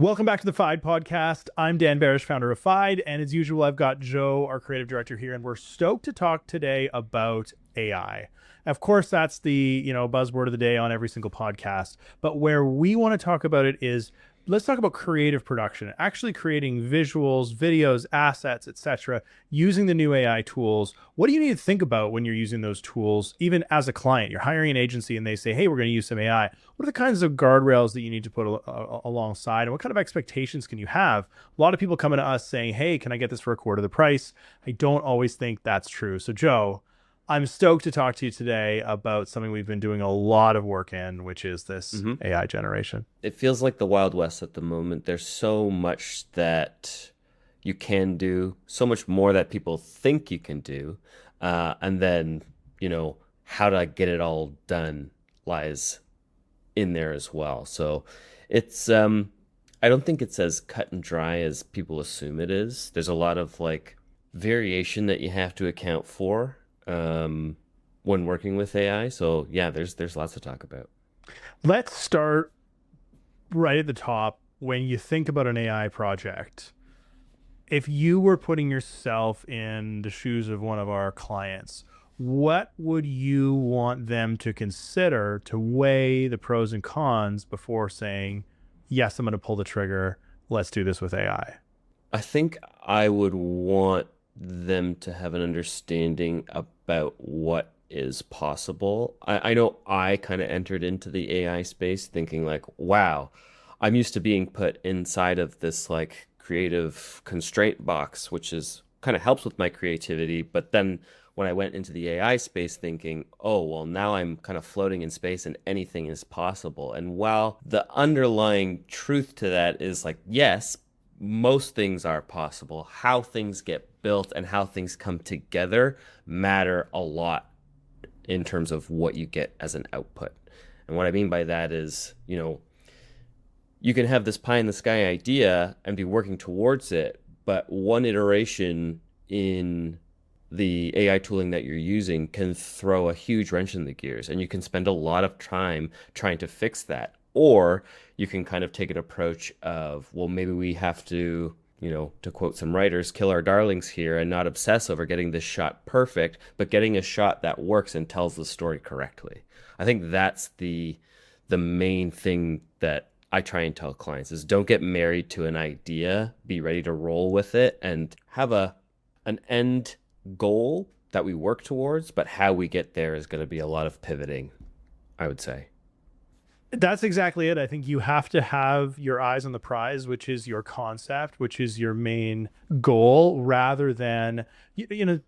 Welcome back to the Fide podcast. I'm Dan Barish, founder of Fide, and as usual, I've got Joe, our creative director here, and we're stoked to talk today about AI. Of course, that's the buzzword of the day on every single podcast. But where we want to talk about it is let's talk about creative production, actually creating visuals, videos, assets, etc., using the new AI tools. What do you need to think about when you're using those tools, even as a client? You're hiring an agency and they say, hey, we're going to use some AI. What are the kinds of guardrails that you need to put alongside? And what kind of expectations can you have? A lot of people coming to us saying, hey, can I get this for a quarter of the price? I don't always think that's true. So, Joe, I'm stoked to talk to you today about something we've been doing a lot of work in, which is this AI generation. It feels like the Wild West at the moment. There's so much that you can do, so much more that people think you can do. And then, how to get it all done lies in there as well. So it's, I don't think it's as cut and dry as people assume it is. There's a lot of variation that you have to account for when working with AI. So yeah, there's lots to talk about. Let's start right at the top. When you think about an AI project, if you were putting yourself in the shoes of one of our clients, what would you want them to consider to weigh the pros and cons before saying, yes, I'm going to pull the trigger. Let's do this with AI? I think I would want them to have an understanding about what is possible. I know I kind of entered into the AI space thinking wow, I'm used to being put inside of this creative constraint box, which is kind of helps with my creativity. But then when I went into the AI space thinking, oh, well, now I'm kind of floating in space and anything is possible. And while the underlying truth to that is yes, most things are possible, how things get built and how things come together matter a lot in terms of what you get as an output. And what I mean by that is, you can have this pie in the sky idea and be working towards it, but one iteration in the AI tooling that you're using can throw a huge wrench in the gears, and you can spend a lot of time trying to fix that. Or you can kind of take an approach of, well, maybe we have to, to quote some writers, kill our darlings here and not obsess over getting this shot perfect, but getting a shot that works and tells the story correctly. I think that's the main thing that I try and tell clients is don't get married to an idea, be ready to roll with it and have an end goal that we work towards, but how we get there is going to be a lot of pivoting, I would say. That's exactly it. I think you have to have your eyes on the prize, which is your concept, which is your main goal, rather than,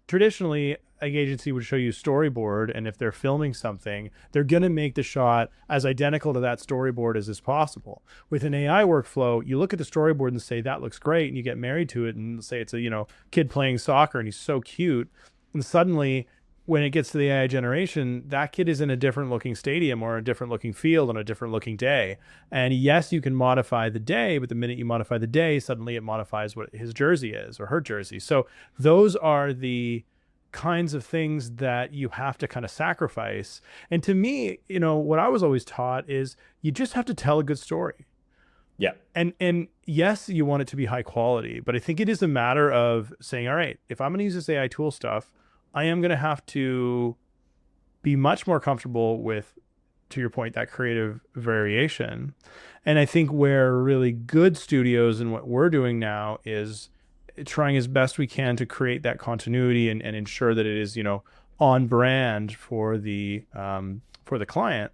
traditionally an agency would show you storyboard. And if they're filming something, they're going to make the shot as identical to that storyboard as is possible. With an AI workflow, you look at the storyboard and say, that looks great. And you get married to it and say it's a, kid playing soccer and he's so cute. And suddenly, when it gets to the AI generation, that kid is in a different looking stadium or a different looking field on a different looking day. And yes, you can modify the day, but the minute you modify the day, suddenly it modifies what his jersey is or her jersey. So those are the kinds of things that you have to kind of sacrifice. And to me, what I was always taught is you just have to tell a good story. Yeah. And yes, you want it to be high quality, but I think it is a matter of saying, all right, if I'm going to use this AI tool stuff, I am going to have to be much more comfortable with, to your point, that creative variation. And I think where really good studios and what we're doing now is trying as best we can to create that continuity and ensure that it is, on brand for the client.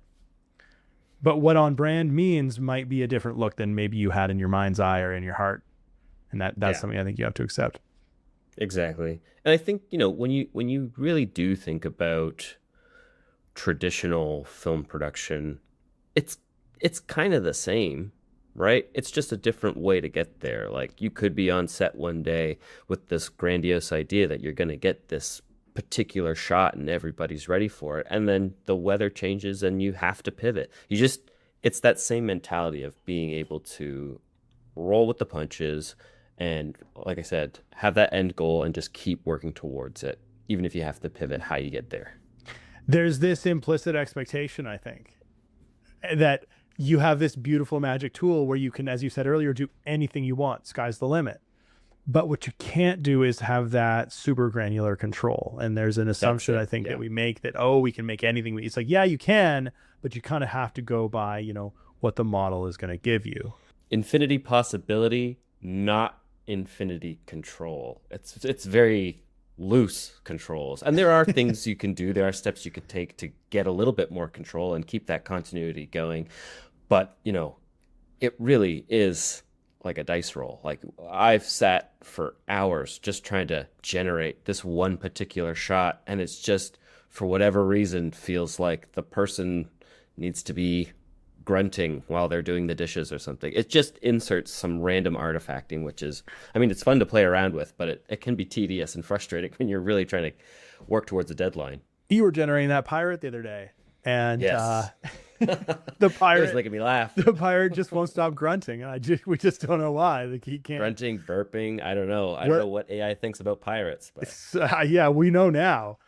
But what on brand means might be a different look than maybe you had in your mind's eye or in your heart. And that's something I think you have to accept. Exactly. And I think, when you really do think about traditional film production, it's kind of the same, right? It's just a different way to get there. You could be on set one day with this grandiose idea that you're going to get this particular shot and everybody's ready for it. And then the weather changes and you have to pivot. It's that same mentality of being able to roll with the punches and, like I said, have that end goal and just keep working towards it, even if you have to pivot how you get there. There's this implicit expectation, I think, that you have this beautiful magic tool where you can, as you said earlier, do anything you want. Sky's the limit. But what you can't do is have that super granular control. And there's an That's assumption I it. think that Yeah. we make that, oh, we can make anything. It's like, yeah, you can, but you kind of have to go by, what the model is going to give you. Infinity possibility, not infinity control. It's very loose controls. And there are things you can do, there are steps you could take to get a little bit more control and keep that continuity going. But, it really is like a dice roll. Like I've sat for hours just trying to generate this one particular shot, and it's just for whatever reason feels like the person needs to be grunting while they're doing the dishes or something. It just inserts some random artifacting, which is, I mean, it's fun to play around with, but it can be tedious and frustrating when you're really trying to work towards a deadline. You were generating that pirate the other day, and Yes. the It was pirate, making me laugh. the pirate just won't stop grunting. And we just don't know why. Like he can't. Grunting, burping, I don't know. I don't know what AI thinks about pirates, but Yeah, we know now.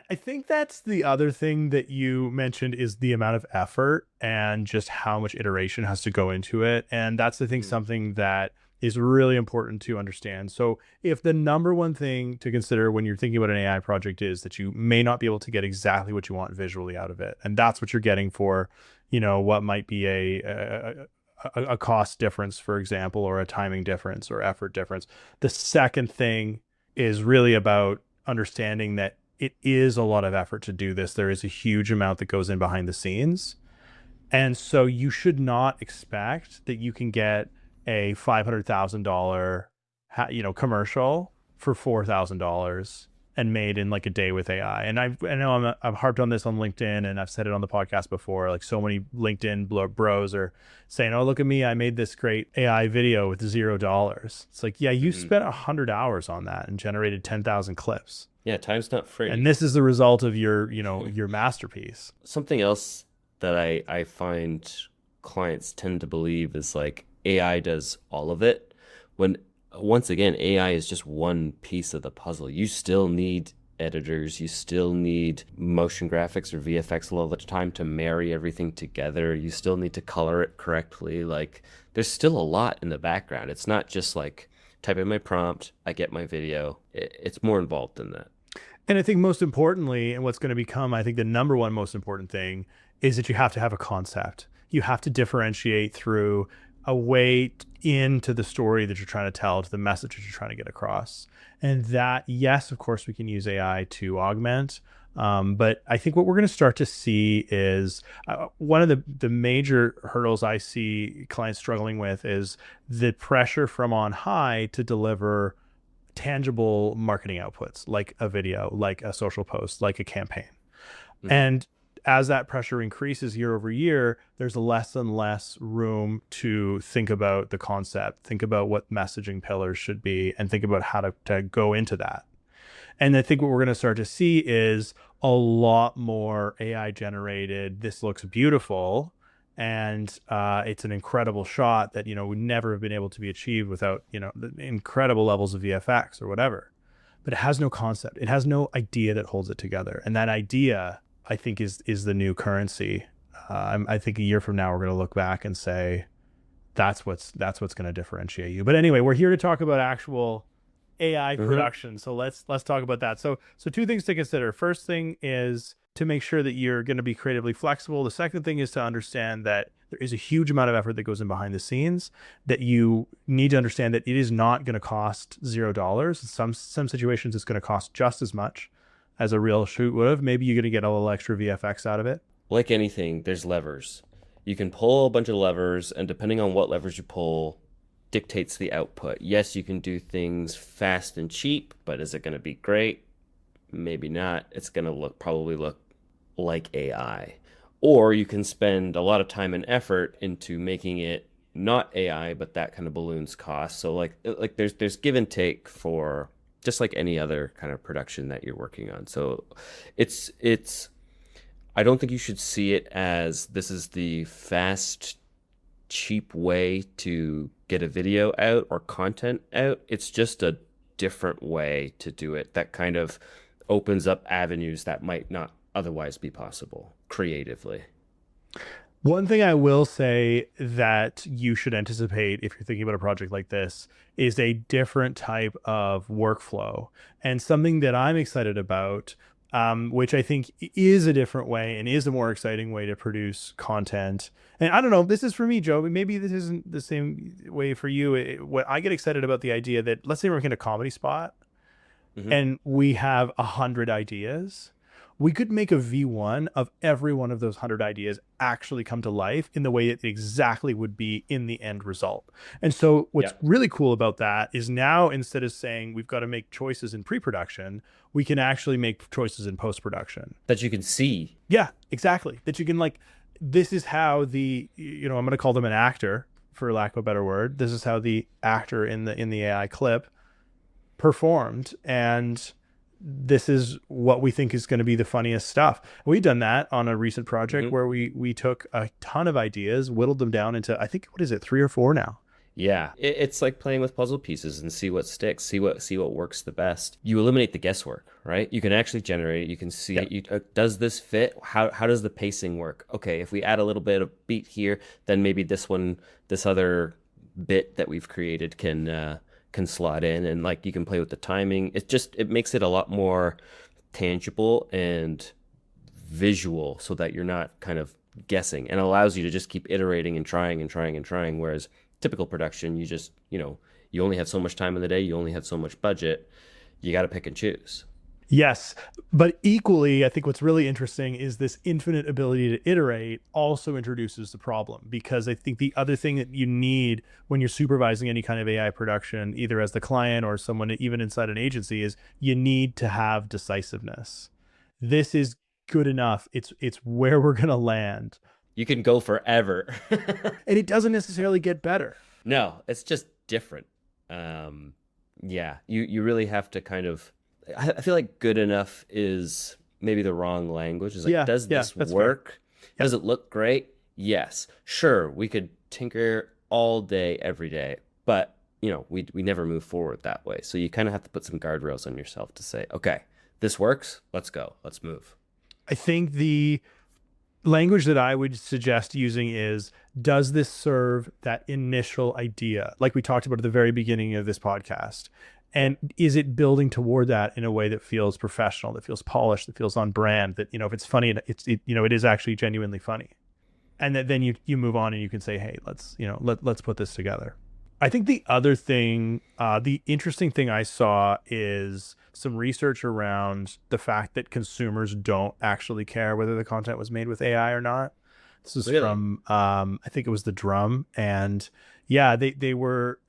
I think that's the other thing that you mentioned is the amount of effort and just how much iteration has to go into it. And that's, I think, mm, something that is really important to understand. So if the number one thing to consider when you're thinking about an AI project is that you may not be able to get exactly what you want visually out of it, and that's what you're getting for, what might be a cost difference, for example, or a timing difference or effort difference. The second thing is really about understanding that it is a lot of effort to do this. There is a huge amount that goes in behind the scenes. And so you should not expect that you can get a $500,000 commercial for $4,000 and made in like a day with AI. And I know I've harped on this on LinkedIn, and I've said it on the podcast before. Like so many LinkedIn bros are saying, "Oh, look at me! I made this great AI video with $0." It's like, yeah, you mhm. spent 100 hours on that and generated 10,000 clips, Yeah, time's not and free. this is the result of your masterpiece. Something else that I find clients tend to believe is like AI does all of it, when once again, AI is just one piece of the puzzle. You still need editors, you still need motion graphics or VFX a lot of the time to marry everything together. You still need to color it correctly. Like there's still a lot in the background. It's not just like type in my prompt, I get my video. It's more involved than that. And I think most importantly, and what's going to become, I think, the number one most important thing is that you have to have a concept. You have to differentiate through a way into the story that you're trying to tell, to the message that you're trying to get across. And that, yes, of course, we can use AI to augment. But I think what we're going to start to see is one of the major hurdles I see clients struggling with is the pressure from on high to deliver tangible marketing outputs like a video, like a social post, like a campaign. Mhm. And as that pressure increases year over year, there's less and less room to think about the concept, think about what messaging pillars should be, and think about how to go into that. And I think what we're going to start to see is a lot more AI generated. This looks beautiful. And it's an incredible shot that, would never have been able to be achieved without, the incredible levels of VFX or whatever. But it has no concept. It has no idea that holds it together. And that idea, I think, is the new currency. I think a year from now, we're going to look back and say, that's what's going to differentiate you. But anyway, we're here to talk about actual AI Mhm. production. So let's talk about that. So two things to consider. First thing is to make sure that you're going to be creatively flexible. The second thing is to understand that there is a huge amount of effort that goes in behind the scenes, that you need to understand that it is not going to cost $0. In some situations it's going to cost just as much as a real shoot would have. Maybe you're going to get a little extra VFX out of it. Like anything, there's levers. You can pull a bunch of levers, and depending on what levers you pull, dictates the output. Yes, you can do things fast and cheap, but is it going to be great? Maybe not. It's going to probably look like AI. Or you can spend a lot of time and effort into making it not AI, but that kind of balloons cost. So like there's give and take for just like any other kind of production that you're working on. So it's I don't think you should see it as this is the fast, cheap way to get a video out or content out. It's just a different way to do it that kind of opens up avenues that might not otherwise be possible creatively. One thing I will say that you should anticipate if you're thinking about a project like this is a different type of workflow. And something that I'm excited about, which I think is a different way and is a more exciting way to produce content. And I don't know, this is for me, Joe. Maybe this isn't the same way for you. What I get excited about the idea that, let's say we're in a comedy spot Hmm. and we have 100 ideas. We could make a V1 of every one of those 100 ideas actually come to life in the way it exactly would be in the end result. And so, what's Yeah. really cool about that is now instead of saying we've got to make choices in pre production, we can actually make choices in post production. That you can see. Yeah, exactly. That you can, like, this is how I'm going to call them an actor for lack of a better word. This is how the actor in the AI clip performed, and this is what we think is going to be the funniest stuff. We've done that on a recent project Hmm. where we took a ton of ideas, whittled them down into, I think, what is it, 3 or 4 now. Yeah, it's like playing with puzzle pieces and see what sticks, see what works the best. You eliminate the guesswork, right? You can actually generate it. You can see Yeah. it. Does this fit? How does the pacing work? Okay, if we add a little bit of beat here, then maybe this other bit that we've created can slot in, and like you can play with the timing. It makes it a lot more tangible and visual, so that you're not kind of guessing, and allows you to just keep iterating and trying and trying and trying. Whereas typical production, you just, you only have so much time in the day, you only have so much budget, you got to pick and choose. Yes, but equally, I think what's really interesting is this infinite ability to iterate also introduces the problem, because I think the other thing that you need when you're supervising any kind of AI production, either as the client or someone even inside an agency, is you need to have decisiveness. This is good enough. It's where we're going to land, You can go forever. and it doesn't necessarily get better. No, it's just different. um yeah, you really have to kind of, I feel like good enough is maybe the wrong language. It's like, Yeah, does yeah, this that's fair. work? Yep. Does it look great? Yes, sure, we could tinker all day every day, but we never move forward that way. So you kind of have to put some guardrails on yourself to say, okay, this works, let's go, let's move. I think the language that I would suggest using is, does this serve that initial idea? Like we talked about at the very beginning of this podcast. Yeah. And is it building toward that in a way that feels professional, that feels polished, that feels on brand, that, if it's funny, it is actually genuinely funny. And that then you move on and you can say, hey, let's put this together. I think the other thing, the interesting thing I saw is some research around the fact that consumers don't actually care whether the content was made with AI or not. This is Really? from, I think it was The Drum, and yeah, they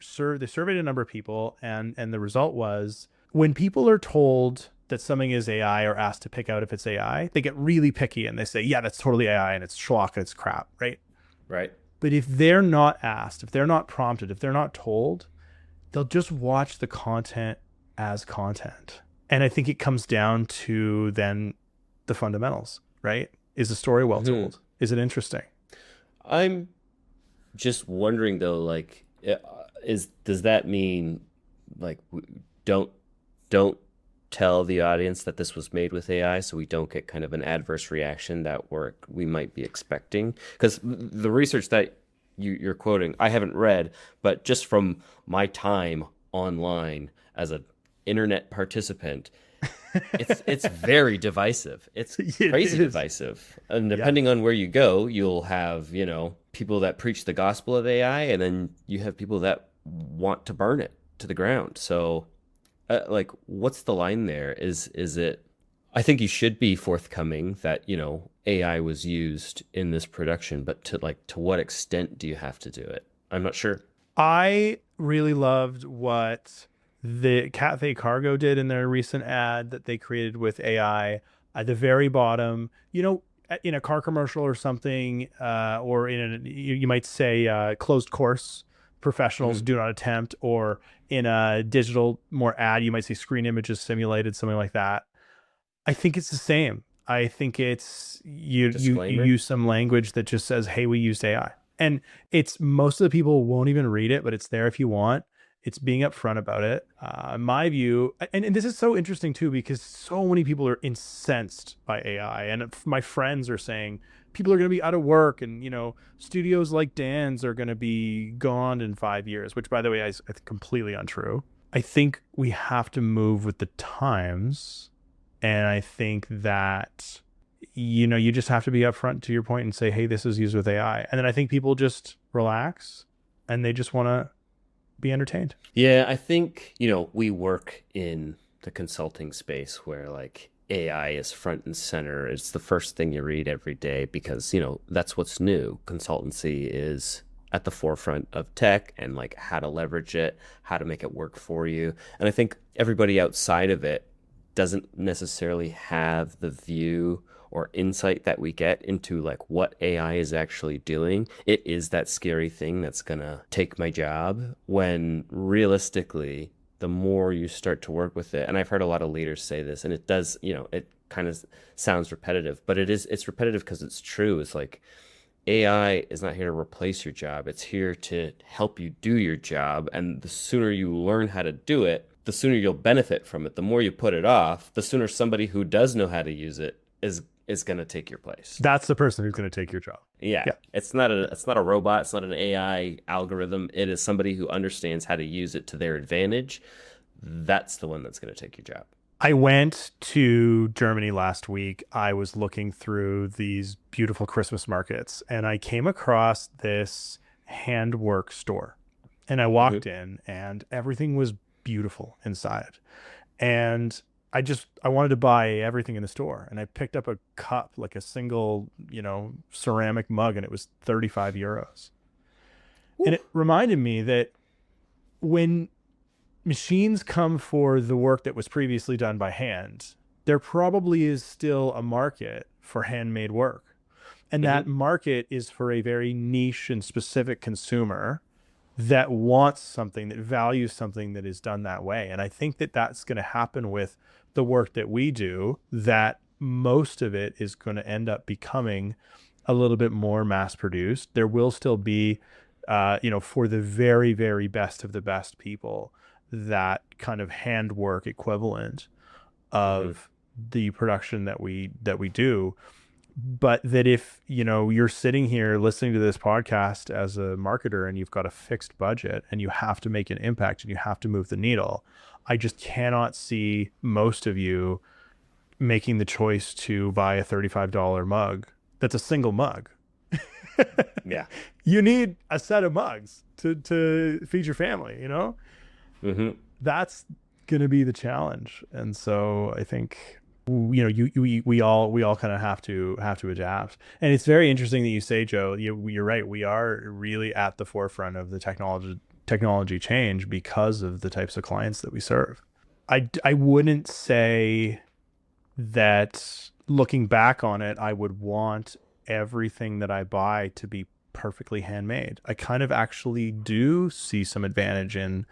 surveyed a number of people, and the result was, when people are told that something is AI or asked to pick out if it's AI, they get really picky and they say, yeah, that's totally AI and it's schlock and it's crap, right? Right. But if they're not asked, if they're not prompted, if they're not told, they'll just watch the content as content. And I think it comes down to then the fundamentals, right? Is the story well Hmm. told? Is it interesting? I'm just wondering though, like, is does that mean, like, don't tell the audience that this was made with AI, so we don't get kind of an adverse reaction that we might be expecting? Because the research that you're quoting, I haven't read, but just from my time online as an internet participant, it's very divisive. It's It crazy is. divisive. And Yeah. depending on where you go, you'll have, people that preach the gospel of AI, and then you have people that want to burn it to the ground. So, like, what's the line there? Is it, I think you should be forthcoming that, AI was used in this production, but to what extent do you have to do it? I'm not sure. I really loved what the Cafe Cargo did in their recent ad that they created with AI. At the very bottom, in a car commercial or something, or you might say, closed course, professionals Hmm. do not attempt, or in a digital more ad, you might say screen images simulated, something like that. I think it's the same. I think it's you Disclaimer. use some language that just says, "Hey, we used AI," and it's, most of the people won't even read it, but it's there if you want. It's being upfront about it. My view, and this is so interesting too, because so many people are incensed by AI, and my friends are saying people are going to be out of work, and studios like Dan's are going to be gone in 5 years, which, by the way, is completely untrue. I think we have to move with the times, and I think that you just have to be upfront to your point and say, hey, this is used with AI. And then I think people just relax and they just want to be entertained. Yeah, I think, we work in the consulting space where like AI is front and center. It's the first thing you read every day because, that's what's new. Consultancy is at the forefront of tech and like how to leverage it, how to make it work for you. And I think everybody outside of it doesn't necessarily have the view or insight that we get into like what AI is actually doing. It is that scary thing that's gonna take my job when realistically, the more you start to work with it, and I've heard a lot of leaders say this, and it does, it kind of sounds repetitive, but it's repetitive because it's true. It's like AI is not here to replace your job. It's here to help you do your job. And the sooner you learn how to do it, the sooner you'll benefit from it. The more you put it off, the sooner somebody who does know how to use it is going to take your place. That's the person who's going to take your job. Yeah. It's not a robot. It's not an AI algorithm. It is somebody who understands how to use it to their advantage. That's the one that's going to take your job. I went to Germany last week. I was looking through these beautiful Christmas markets and I came across this handwork store. And I walked in and everything was beautiful inside. And I wanted to buy everything in the store. And I picked up a cup, like a single, ceramic mug, and it was 35 euros. Ooh. And it reminded me that when machines come for the work that was previously done by hand, there probably is still a market for handmade work. And that market is for a very niche and specific consumer that wants something, that values something that is done that way. And I think that that's going to happen with the work that we do, that most of it is going to end up becoming a little bit more mass produced. There will still be, for the very, very best of the best people, that kind of handwork equivalent of the production that we do. But that if you're sitting here listening to this podcast as a marketer and you've got a fixed budget and you have to make an impact and you have to move the needle, I just cannot see most of you making the choice to buy a $35 mug that's a single mug. Yeah. You need a set of mugs to feed your family, That's going to be the challenge. And so I think we all kind of have to adapt. And it's very interesting that you say, Joe, you're right. We are really at the forefront of the technology change because of the types of clients that we serve. I wouldn't say that looking back on it, I would want everything that I buy to be perfectly handmade. I kind of actually do see some advantage in,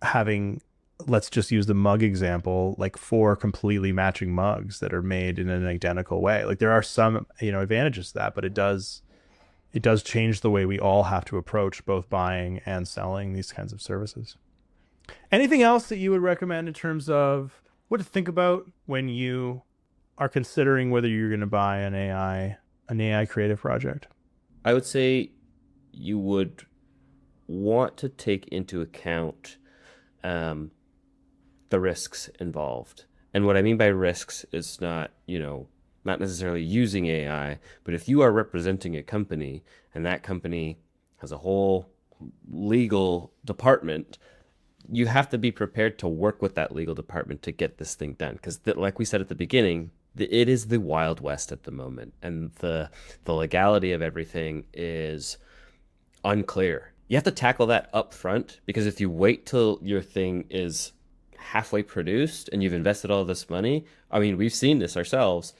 having, let's just use the mug example, like 4 completely matching mugs that are made in an identical way. Like there are some, advantages to that, but it does change the way we all have to approach both buying and selling these kinds of services. Anything else that you would recommend in terms of what to think about when you are considering whether you're going to buy an AI creative project? I would say you would want to take into account the risks involved. And what I mean by risks is not necessarily using AI, but if you are representing a company and that company has a whole legal department, you have to be prepared to work with that legal department to get this thing done. Because like we said at the beginning, it is the Wild West at the moment, and the legality of everything is unclear. You have to tackle that up front, because if you wait till your thing is halfway produced and you've invested all this money, I mean, we've seen this ourselves.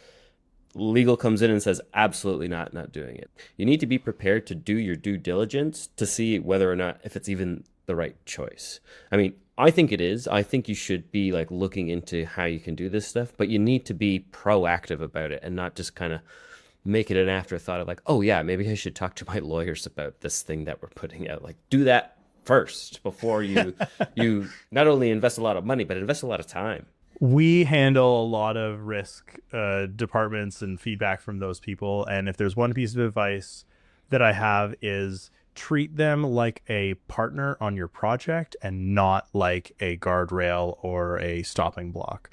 Legal comes in and says, absolutely not doing it. You need to be prepared to do your due diligence to see whether or not, if it's even the right choice. I mean, I think it is. I think you should be like looking into how you can do this stuff, but you need to be proactive about it and not just kind of make it an afterthought of like, oh yeah, maybe I should talk to my lawyers about this thing that we're putting out. Like, do that first before you not only invest a lot of money, but invest a lot of time. We handle a lot of risk departments and feedback from those people. And if there's one piece of advice that I have is treat them like a partner on your project and not like a guardrail or a stopping block.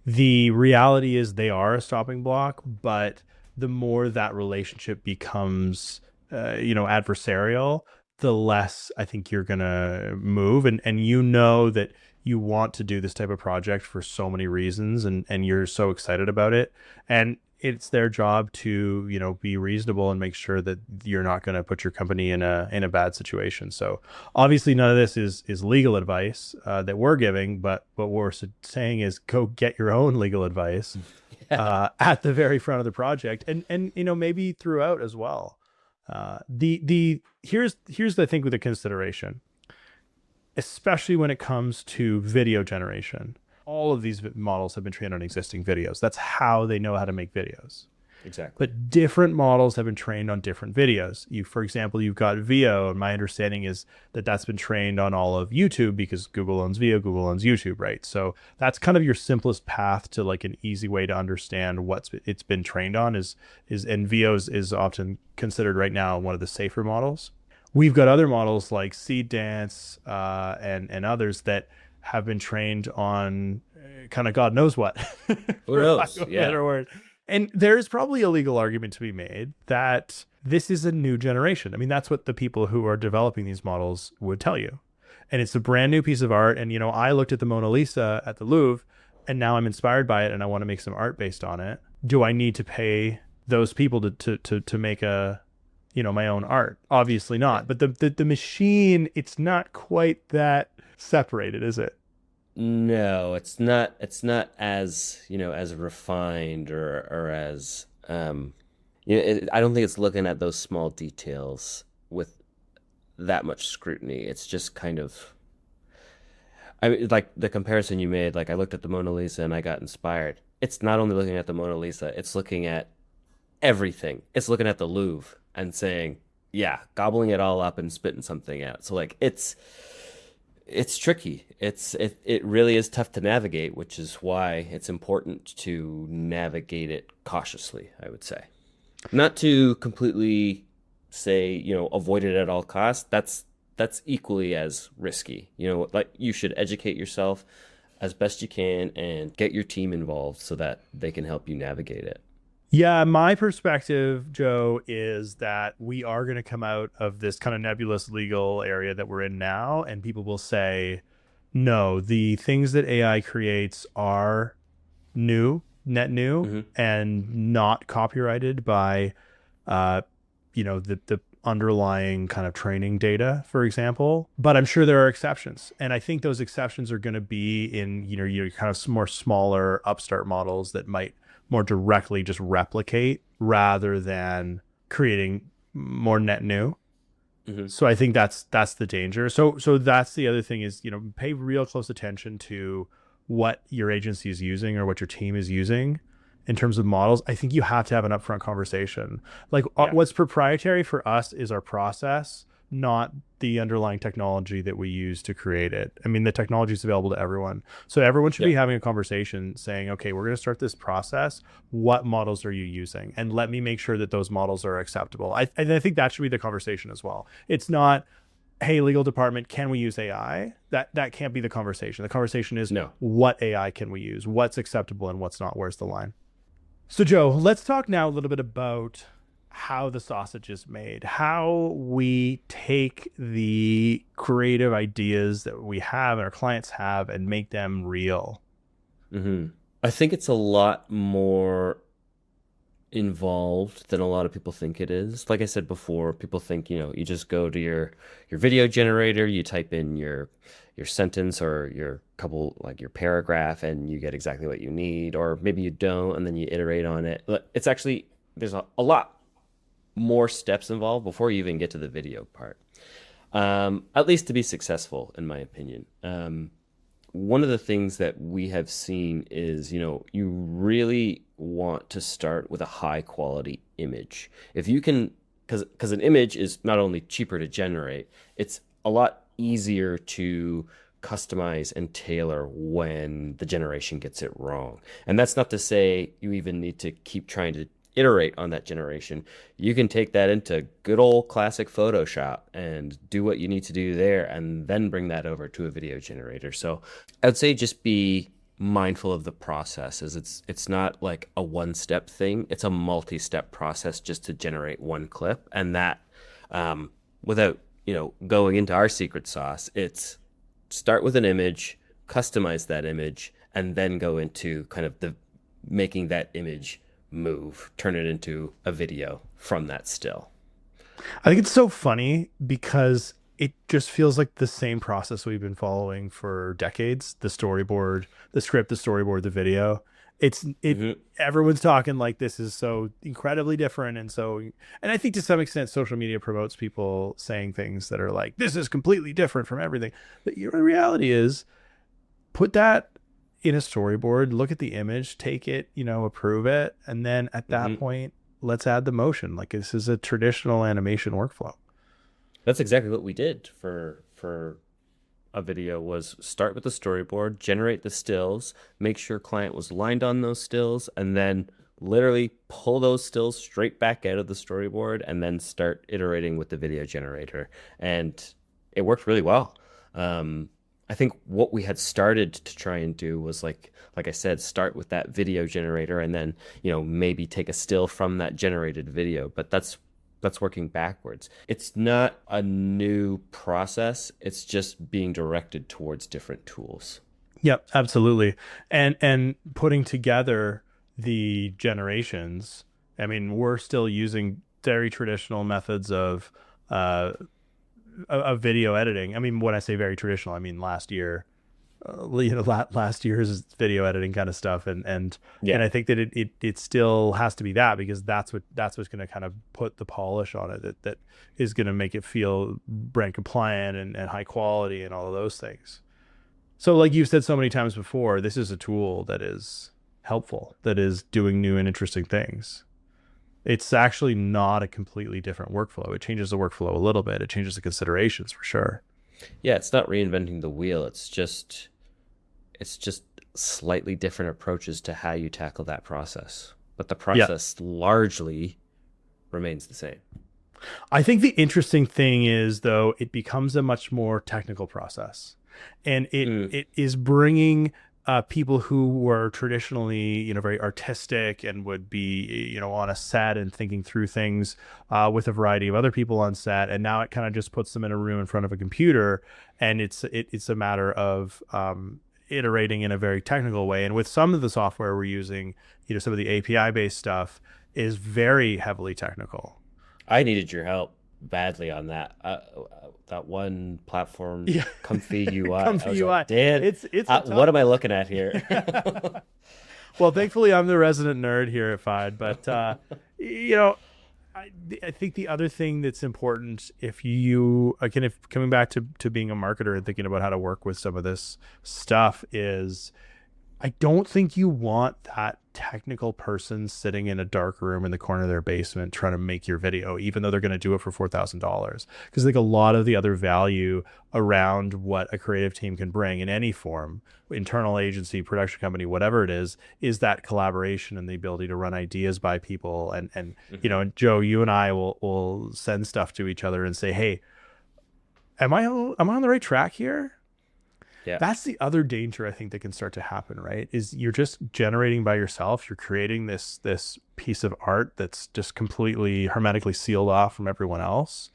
The reality is they are a stopping block, but the more that relationship becomes, adversarial, the less I think you're gonna move. And you know that you want to do this type of project for so many reasons, and you're so excited about it, and it's their job to be reasonable and make sure that you're not going to put your company in a bad situation. So obviously none of this is legal advice that we're giving, but what we're saying is go get your own legal advice Yeah. at the very front of the project, and maybe throughout as well. The here's the thing with the consideration, especially when it comes to video generation. All of these models have been trained on existing videos. That's how they know how to make videos. Exactly. But different models have been trained on different videos. For example, you've got Veo, and my understanding is that that's been trained on all of YouTube because Google owns Veo, Google owns YouTube, right? So that's kind of your simplest path to like an easy way to understand what it's been trained on and Veo is often considered right now one of the safer models. We've got other models like Seed Dance and others that have been trained on kind of God knows what, Who for lack knows? of a Yeah. better word. And there's probably a legal argument to be made that this is a new generation. I mean, that's what the people who are developing these models would tell you. And it's a brand new piece of art. And, I looked at the Mona Lisa at the Louvre and now I'm inspired by it and I want to make some art based on it. Do I need to pay those people to make my own art? Obviously Yeah. not. But the machine, it's not quite that separated, is it? No, it's not. It's not as, as refined or as I don't think it's looking at those small details with that much scrutiny. It's just kind of, I mean, like the comparison you made, like I looked at the Mona Lisa and I got inspired. It's not only looking at the Mona Lisa, it's looking at everything. It's looking at the Louvre and saying, yeah, gobbling it all up and spitting something out. So like it's tricky. It really is tough to navigate, which is why it's important to navigate it cautiously, I would say. Not to completely say, avoid it at all costs. That's equally as risky. Like you should educate yourself as best you can and get your team involved so that they can help you navigate it. Yeah, my perspective, Joe, is that we are going to come out of this kind of nebulous legal area that we're in now, and people will say, no, the things that AI creates are new, net new, Hmm. and not copyrighted by, uh, the underlying kind of training data, for example. But I'm sure there are exceptions, and I think those exceptions are going to be in your kind of more smaller upstart models that might more directly just replicate rather than creating more net new. Hmm. So I think that's the danger. So that's the other thing is, pay real close attention to what your agency is using or what your team is using in terms of models. I think you have to have an upfront conversation. Like Yeah. what's proprietary for us is our process, not the underlying technology that we use to create it. I mean, the technology is available to everyone. So everyone should be Yep. having a conversation saying, okay, we're going to start this process. What models are you using? And let me make sure that those models are acceptable. I think that should be the conversation as well. It's not, hey, legal department, can we use AI? That can't be the conversation. The conversation is No. what AI can we use? What's acceptable and what's not? Where's the line? So, Joe, let's talk now a little bit about how the sausage is made, how we take the creative ideas that we have and our clients have and make them real. Hmm. I think it's a lot more involved than a lot of people think it is. Like I said before, people think, you just go to your video generator, you type in your sentence or your couple like your paragraph and you get exactly what you need, or maybe you don't and then you iterate on it. But it's actually there's a lot more steps involved before you even get to the video part. At least to be successful, in my opinion. One of the things that we have seen is, you really want to start with a high quality image. If you can, because an image is not only cheaper to generate, it's a lot easier to customize and tailor when the generation gets it wrong. And that's not to say you even need to keep trying to iterate on that generation. You can take that into good old classic Photoshop and do what you need to do there and then bring that over to a video generator. So I would say just be mindful of the process, as it's not like a one-step thing. It's a multi-step process just to generate one clip. And that without, going into our secret sauce, it's start with an image, customize that image, and then go into kind of the making that image move, turn it into a video from that still. I think it's so funny because it just feels like the same process we've been following for decades. The storyboard, the script, the storyboard, the video. Hmm. Everyone's talking like this is so incredibly different. And I think to some extent social media promotes people saying things that are like, this is completely different from everything. But the reality is, put that in a storyboard, look at the image, take it, approve it, and then at that Hmm. point, let's add the motion. Like, this is a traditional animation workflow. That's exactly what we did for a video, was start with the storyboard, generate the stills, make sure client was aligned on those stills, and then literally pull those stills straight back out of the storyboard and then start iterating with the video generator. And it worked really well. I think what we had started to try and do was like I said, start with that video generator and then, maybe take a still from that generated video. But that's working backwards. It's not a new process. It's just being directed towards different tools. Yep, absolutely. And putting together the generations. I mean, we're still using very traditional methods uh of video editing. I mean, when I say very traditional, I mean last year, last year's video editing kind of stuff, and Yeah. I think that it still has to be that, because that's what's going to kind of put the polish on it, that is going to make it feel brand compliant and high quality and all of those things. So, like you've said so many times before, this is a tool that is helpful, that is doing new and interesting things. It's actually not a completely different workflow. It changes the workflow a little bit. It changes the considerations for sure. Yeah, it's not reinventing the wheel. It's just slightly different approaches to how you tackle that process. But the Yeah. process largely remains the same. I think the interesting thing is, though, it becomes a much more technical process, and it Mm, it is bringing people who were traditionally, very artistic and would be, on a set and thinking through things with a variety of other people on set, and now it kind of just puts them in a room in front of a computer, and it's a matter of iterating in a very technical way. And with some of the software we're using, some of the API based stuff is very heavily technical. I needed your help badly on that. That one platform, Yeah. Comfy UI. I Comfy was like, UI. Dan, It's a what tough am I one. looking at here? Well, thankfully, I'm the resident nerd here at Fide, but you know, I think the other thing that's important, if you again, if coming back to being a marketer and thinking about how to work with some of this stuff, is I don't think you want that technical person sitting in a dark room in the corner of their basement trying to make your video, even though they're going to do it for $4,000. Because I think a lot of the other value around what a creative team can bring in any form, internal agency, production company, whatever it is that collaboration and the ability to run ideas by people. Mhm. And Joe, you and I will send stuff to each other and say, hey, am I on the right track here? Yeah. That's the other danger I think that can start to happen, right? Is you're just generating by yourself. You're creating this piece of art that's just completely hermetically sealed off from everyone else.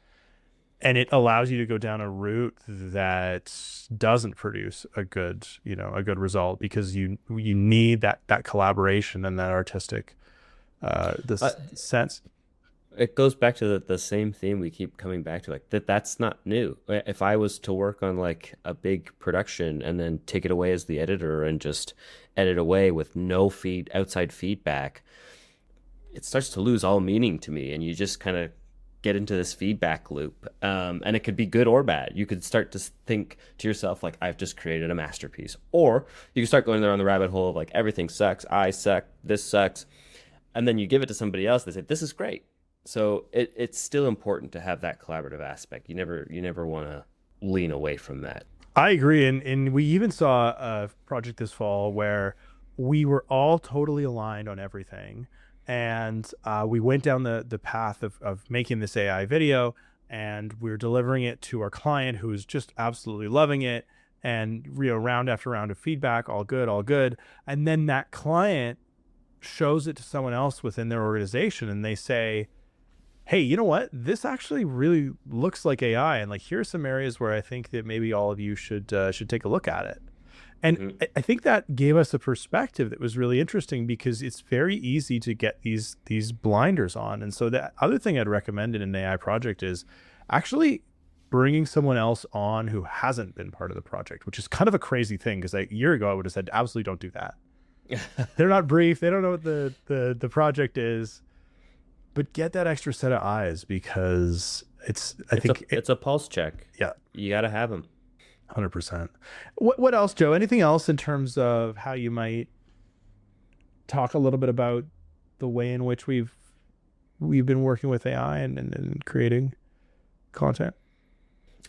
And it allows you to go down a route that doesn't produce a good result, because you need that collaboration and that artistic Uh, this sense. it goes back to the same theme we keep coming back to, like that's not new. If I was to work on like a big production and then take it away as the editor and just edit away with no outside feedback, it starts to lose all meaning to me, and you just kind of get into this feedback loop. And it could be good or bad. You could start to think to yourself like, I've just created a masterpiece, or you can start going there on the rabbit hole of like, everything sucks, I suck, this sucks, and then you give it to somebody else, they say this is great. So it's still important to have that collaborative aspect. You never want to lean away from that. I agree. And we even saw a project this fall where we were all totally aligned on everything. And we went down the path of making this AI video, and we are delivering it to our client who is just absolutely loving it. And round after round of feedback, all good, all good. And then that client shows it to someone else within their organization, and they say, hey, you know what? This actually really looks like AI, and like here's some areas where I think that maybe all of you should take a look at it. And Mhm. I think that gave us a perspective that was really interesting, because it's very easy to get these blinders on. And so the other thing I'd recommend in an AI project is actually bringing someone else on who hasn't been part of the project, which is kind of a crazy thing, because a year ago I would have said absolutely don't do that. They're not brief, they don't know what the project is, but get that extra set of eyes, because it's I It's a think it, it's a pulse check. yeah, You got to have them. 100%. What else, Joe? Anything else in terms of how you might talk a little bit about the way in which we've been working with AI and creating content?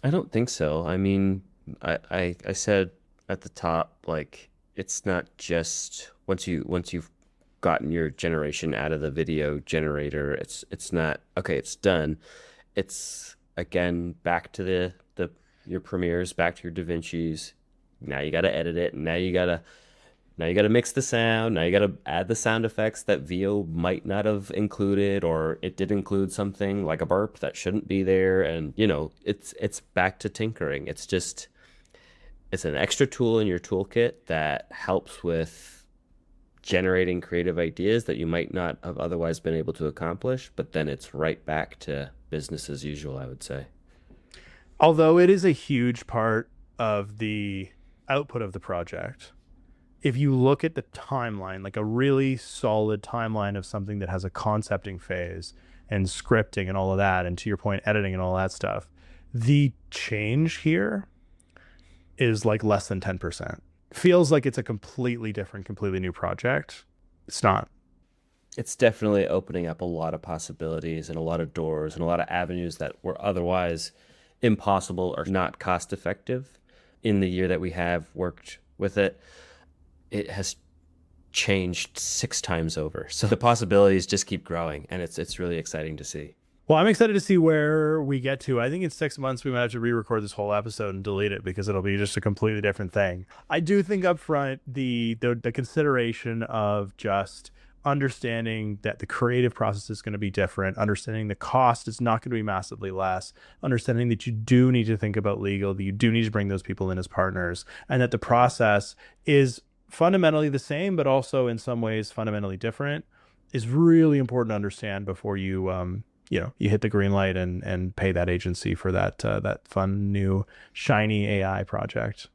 I don't think so. I mean, I said at the top, like it's not just once you've gotten your generation out of the video generator, it's not okay, it's done. It's again back to the your premieres, back to your Da Vinci's. Now you got to edit it, and now you got to mix the sound. Now you got to add the sound effects that VO might not have included, or it did include something like a burp that shouldn't be there. And it's back to tinkering. It's an extra tool in your toolkit that helps with generating creative ideas that you might not have otherwise been able to accomplish. But then it's right back to business as usual, I would say. Although it is a huge part of the output of the project, if you look at the timeline, like a really solid timeline of something that has a concepting phase and scripting and all of that, and to your point, editing and all that stuff, the change here is like less than 10%. Feels like it's a completely different, completely new project. It's not. It's definitely opening up a lot of possibilities and a lot of doors and a lot of avenues that were otherwise impossible or not cost effective. In the year that we have worked with it, it has changed 6 times over. So the possibilities just keep growing, and it's really exciting to see. Well, I'm excited to see where we get to. I think in 6 months we might have to re-record this whole episode and delete it, because it'll be just a completely different thing. I do think up front the consideration of just understanding that the creative process is going to be different, understanding the cost is not going to be massively less, understanding that you do need to think about legal, that you do need to bring those people in as partners, and that the process is fundamentally the same, but also in some ways fundamentally different, is really important to understand before you hit the green light and pay that agency for that fun new shiny AI project.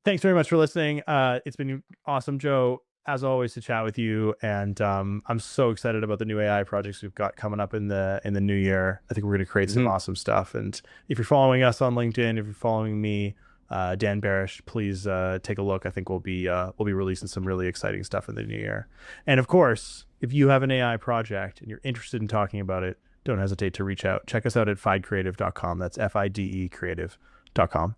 Thanks very much for listening. It's been awesome, Joe, as always, to chat with you. And I'm so excited about the new AI projects we've got coming up in the new year. I think we're going to create some awesome stuff. And if you're following us on LinkedIn, if you're following me, Dan Barish, please take a look. I think we'll be releasing some really exciting stuff in the new year. And of course, if you have an AI project and you're interested in talking about it, don't hesitate to reach out. Check us out at fidecreative.com. That's FIDE creative.com.